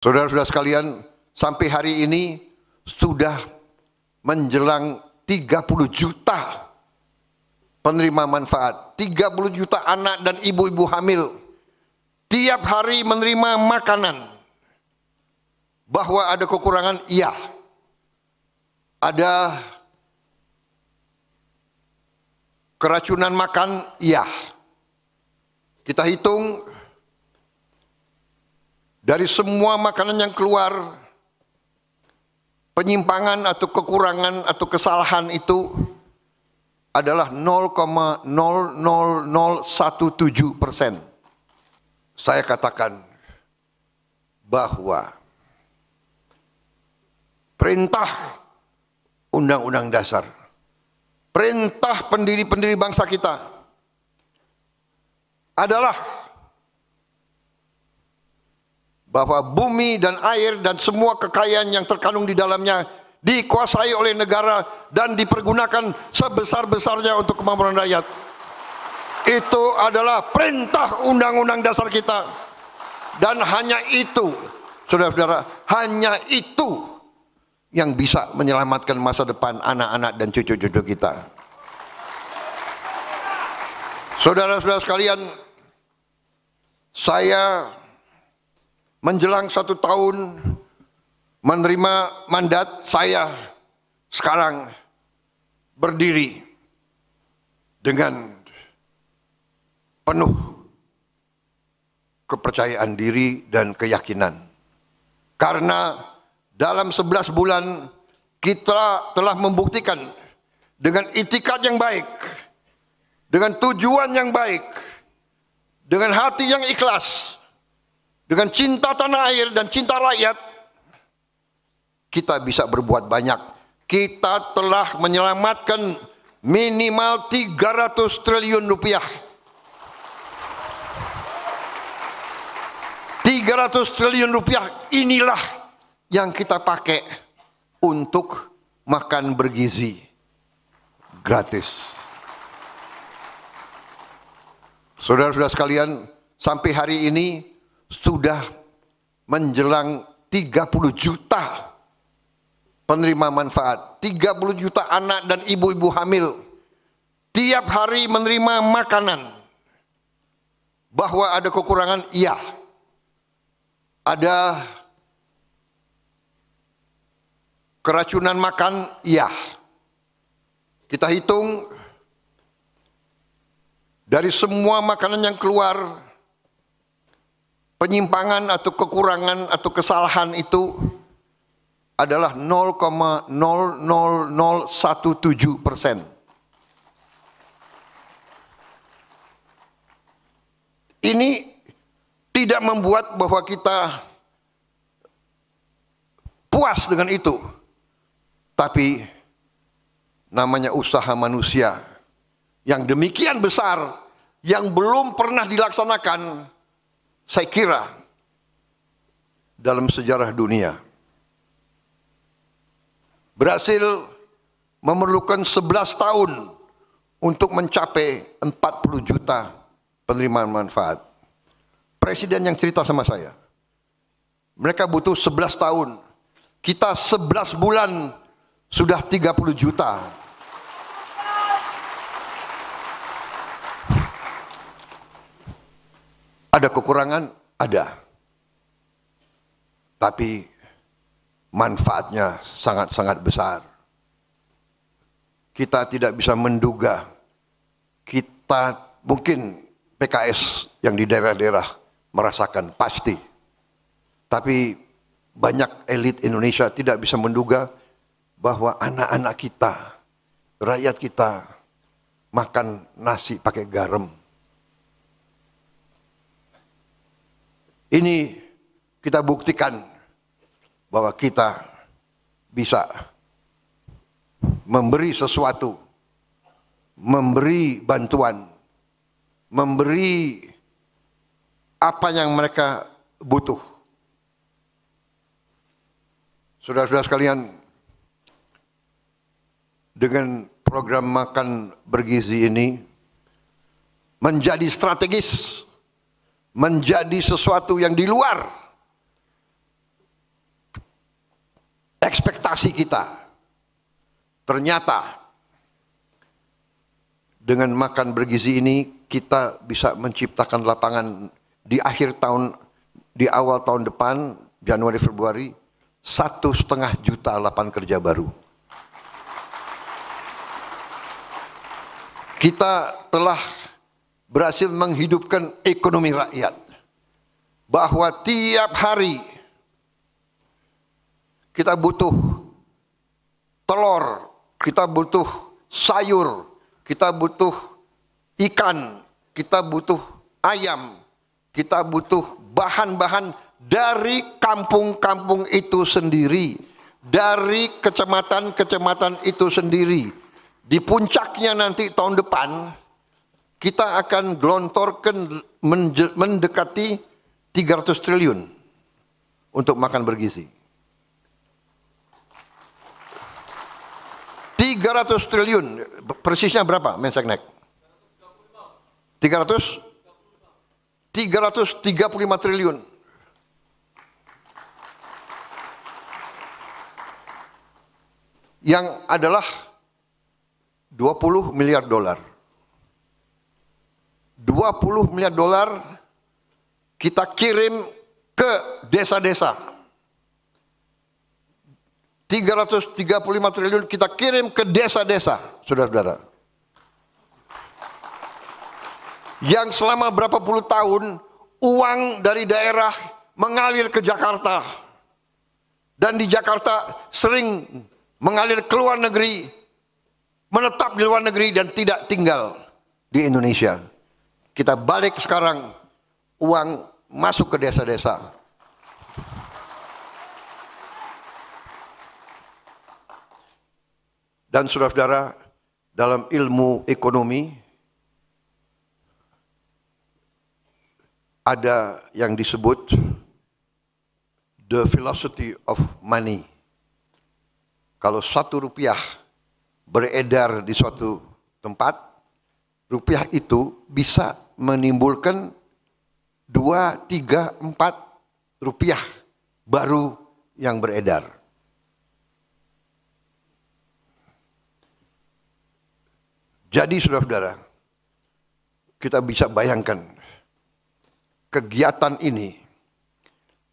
Saudara-saudara sekalian, sampai hari ini sudah menjelang 30 juta penerima manfaat. 30 juta anak dan ibu-ibu hamil tiap hari menerima makanan. Bahwa ada kekurangan, iya. Ada keracunan makan, iya. Kita hitung dari semua makanan yang keluar, penyimpangan atau kekurangan atau kesalahan itu adalah 0,00017%. Saya katakan bahwa perintah Undang-Undang Dasar, perintah pendiri-pendiri bangsa kita adalah bahwa bumi dan air dan semua kekayaan yang terkandung di dalamnya dikuasai oleh negara dan dipergunakan sebesar-besarnya untuk kemakmuran rakyat. Itu adalah perintah Undang-Undang Dasar kita. Dan hanya itu, saudara-saudara, hanya itu yang bisa menyelamatkan masa depan anak-anak dan cucu-cucu kita. Saudara-saudara sekalian, saya menjelang 1 tahun menerima mandat, saya sekarang berdiri dengan penuh kepercayaan diri dan keyakinan. Karena dalam 11 bulan kita telah membuktikan dengan itikad yang baik, dengan tujuan yang baik, dengan hati yang ikhlas, dengan cinta tanah air dan cinta rakyat, kita bisa berbuat banyak. Kita telah menyelamatkan minimal 300 triliun rupiah. 300 triliun rupiah inilah yang kita pakai untuk makan bergizi gratis. Saudara-saudara sekalian, sampai hari ini sudah menjelang 30 juta penerima manfaat. 30 juta anak dan ibu-ibu hamil tiap hari menerima makanan. Bahwa ada kekurangan, iya. Ada keracunan makan, iya. Kita hitung dari semua makanan yang keluar, penyimpangan atau kekurangan atau kesalahan itu adalah 0,00017%. Ini tidak membuat bahwa kita puas dengan itu. Tapi namanya usaha manusia yang demikian besar, yang belum pernah dilaksanakan, saya kira dalam sejarah dunia. Berhasil memerlukan 11 tahun untuk mencapai 40 juta penerimaan manfaat. Presiden yang cerita sama saya, mereka butuh 11 tahun. Kita 11 bulan sudah 30 juta. Ada kekurangan? Ada. Tapi manfaatnya sangat-sangat besar. Kita tidak bisa menduga. Kita mungkin PKS yang di daerah-daerah merasakan pasti. Tapi banyak elit Indonesia tidak bisa menduga bahwa anak-anak kita, rakyat kita makan nasi pakai garam. Ini kita buktikan bahwa kita bisa memberi sesuatu, memberi bantuan, memberi apa yang mereka butuh. Saudara-saudara sekalian, dengan program makan bergizi ini menjadi strategis, menjadi sesuatu yang di luar fantasi kita. Ternyata dengan makan bergizi ini kita bisa menciptakan lapangan di akhir tahun, di awal tahun depan, Januari Februari, 1,5 juta lapangan kerja baru. Kita telah berhasil menghidupkan ekonomi rakyat. Bahwa tiap hari kita butuh telur, kita butuh sayur, kita butuh ikan, kita butuh ayam, kita butuh bahan-bahan dari kampung-kampung itu sendiri, dari kecamatan-kecamatan itu sendiri. Di puncaknya nanti tahun depan, kita akan gelontorkan mendekati 300 triliun untuk makan bergizi. 300 triliun, persisnya berapa Menseknek? 335 triliun. Yang adalah 20 miliar dolar. 20 miliar dolar kita kirim ke desa-desa. 335 triliun kita kirim ke desa-desa, saudara-saudara. Yang selama berapa puluh tahun uang dari daerah mengalir ke Jakarta. Dan di Jakarta sering mengalir ke luar negeri, menetap di luar negeri dan tidak tinggal di Indonesia. Kita balik sekarang, uang masuk ke desa-desa. Dan saudara-saudara, dalam ilmu ekonomi ada yang disebut the philosophy of money. Kalau 1 rupiah beredar di suatu tempat, rupiah itu bisa menimbulkan 2, 3, 4 rupiah baru yang beredar. Jadi saudara-saudara, kita bisa bayangkan kegiatan ini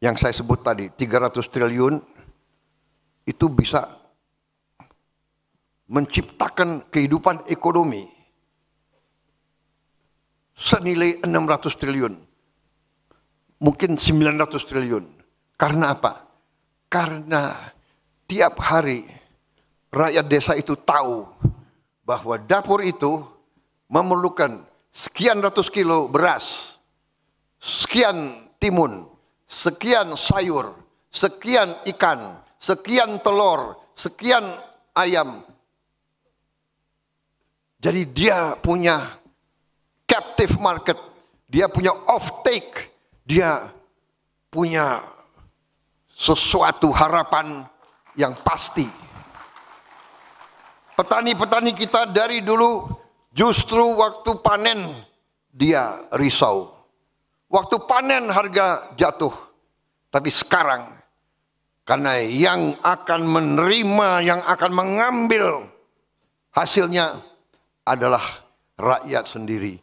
yang saya sebut tadi 300 triliun itu bisa menciptakan kehidupan ekonomi senilai 600 triliun, mungkin 900 triliun. Karena apa? Karena tiap hari rakyat desa itu tahu bahwa dapur itu memerlukan sekian ratus kilo beras, sekian timun, sekian sayur, sekian ikan, sekian telur, sekian ayam. Jadi dia punya captive market, dia punya off take, dia punya sesuatu harapan yang pasti. Petani-petani kita dari dulu justru waktu panen dia risau. Waktu panen harga jatuh. Tapi sekarang karena yang akan menerima, yang akan mengambil hasilnya adalah rakyat sendiri,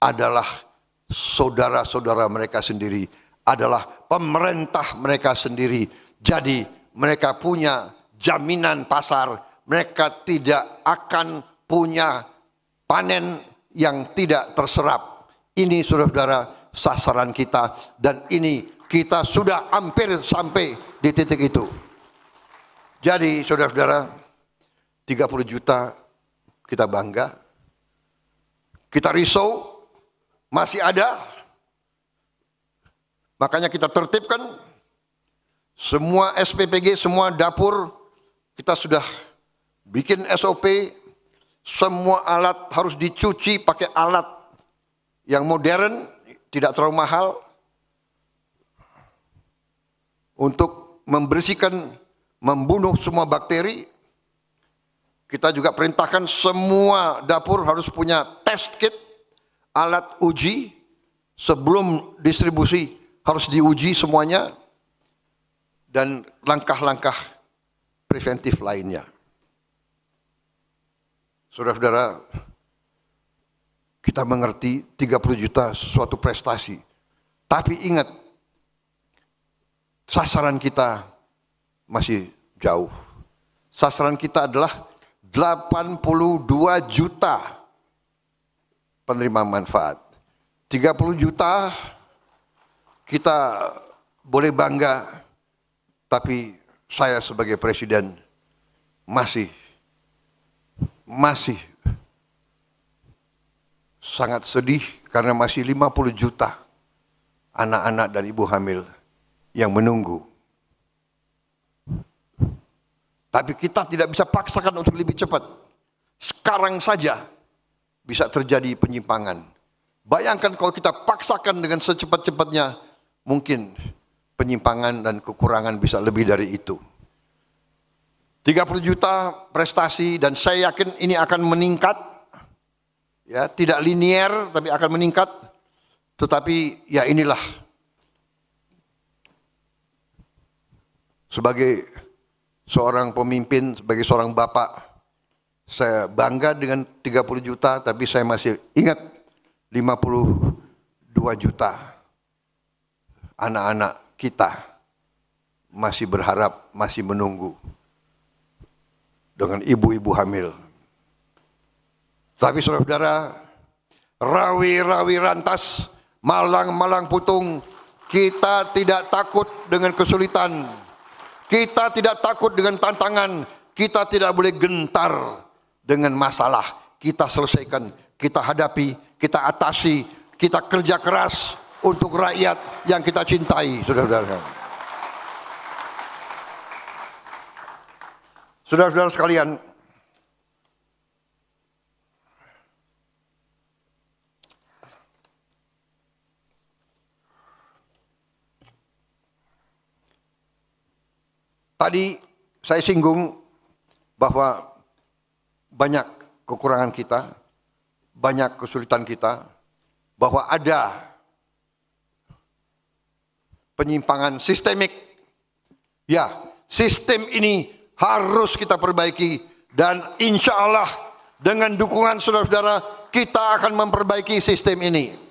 adalah saudara-saudara mereka sendiri, adalah pemerintah mereka sendiri. Jadi mereka punya jaminan pasar. Mereka tidak akan punya panen yang tidak terserap. Ini saudara-saudara sasaran kita, dan ini kita sudah hampir sampai di titik itu. Jadi saudara-saudara, 30 juta kita bangga. Kita risau, masih ada. Makanya kita tertibkan semua SPPG, semua dapur kita sudah bikin SOP, semua alat harus dicuci pakai alat yang modern, tidak terlalu mahal, untuk membersihkan, membunuh semua bakteri. Kita juga perintahkan semua dapur harus punya test kit, alat uji, sebelum distribusi harus diuji semuanya, dan langkah-langkah preventif lainnya. Saudara-saudara, kita mengerti 30 juta suatu prestasi. Tapi ingat, sasaran kita masih jauh. Sasaran kita adalah 82 juta penerima manfaat. 30 juta kita boleh bangga, tapi saya sebagai presiden masih sangat sedih karena masih 50 juta anak-anak dan ibu hamil yang menunggu. Tapi kita tidak bisa paksakan untuk lebih cepat. Sekarang saja bisa terjadi penyimpangan. Bayangkan kalau kita paksakan dengan secepat-cepatnya, mungkin penyimpangan dan kekurangan bisa lebih dari itu. 30 juta prestasi, dan saya yakin ini akan meningkat. Ya, tidak linier tapi akan meningkat. Tetapi ya inilah, sebagai seorang pemimpin, sebagai seorang bapak, saya bangga dengan 30 juta, tapi saya masih ingat 52 juta anak-anak kita masih berharap, masih menunggu dengan ibu-ibu hamil. Tapi saudara-saudara, rawi-rawi rantas, malang-malang putung, kita tidak takut dengan kesulitan, kita tidak takut dengan tantangan, kita tidak boleh gentar dengan masalah. Kita selesaikan, kita hadapi, kita atasi, kita kerja keras untuk rakyat yang kita cintai, saudara-saudara. Saudara-saudara sekalian, tadi saya singgung bahwa banyak kekurangan kita, banyak kesulitan kita, bahwa ada penyimpangan sistemik. Ya, sistem ini harus kita perbaiki, dan insya Allah dengan dukungan saudara-saudara kita akan memperbaiki sistem ini.